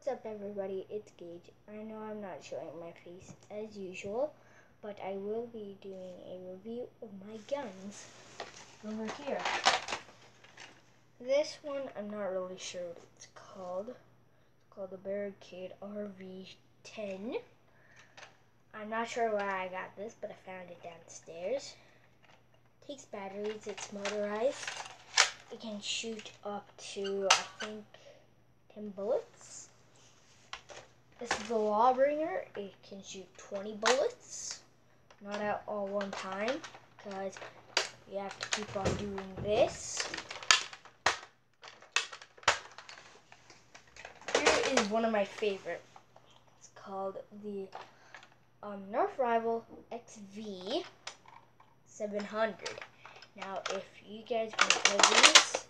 What's up, everybody? It's Gage. I know I'm not showing my face as usual, but I will be doing a review of my guns over here. This one, I'm not really sure what it's called. It's called the Barricade RV10. I'm not sure where I got this, but I found it downstairs. It takes batteries, it's motorized. It can shoot up to, I think, 10 bullets. This is the Lawbringer. It can shoot 20 bullets. Not at all one time, because you have to keep on doing this. Here is one of my favorite. It's called the Nerf Rival XV 700. Now, if you guys want these,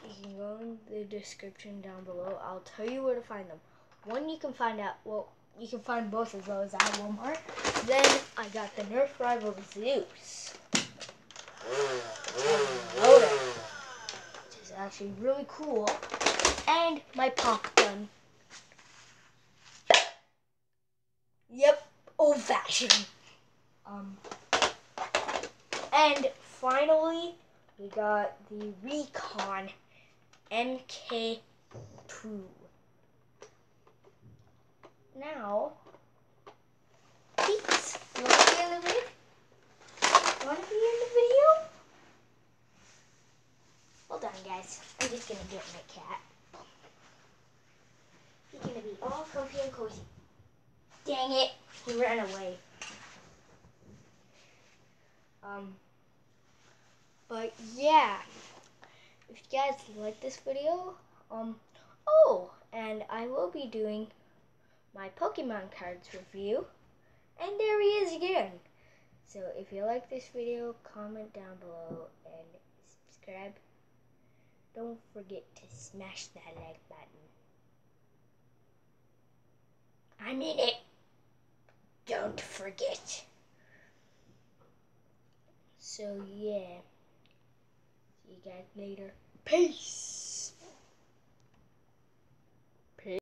you can go in the description down below. I'll tell you where to find them. One, you can find you can find both of those at Walmart. Then I got the Nerf Rival Zeus, which is actually really cool, and my pop gun. Yep, old-fashioned. And finally, we got the Recon MK2. Now, peeps, you want to be in the video? Hold on, guys. I'm just going to get my cat. He's going to be all comfy and cozy. Dang it, he ran away. But yeah, if you guys like this video, oh, and I will be doing my Pokemon cards review, and there he is again. So if you like this video, comment down below and subscribe. Don't forget to smash that like button. I mean it. Don't forget. So yeah, see you guys later. Peace.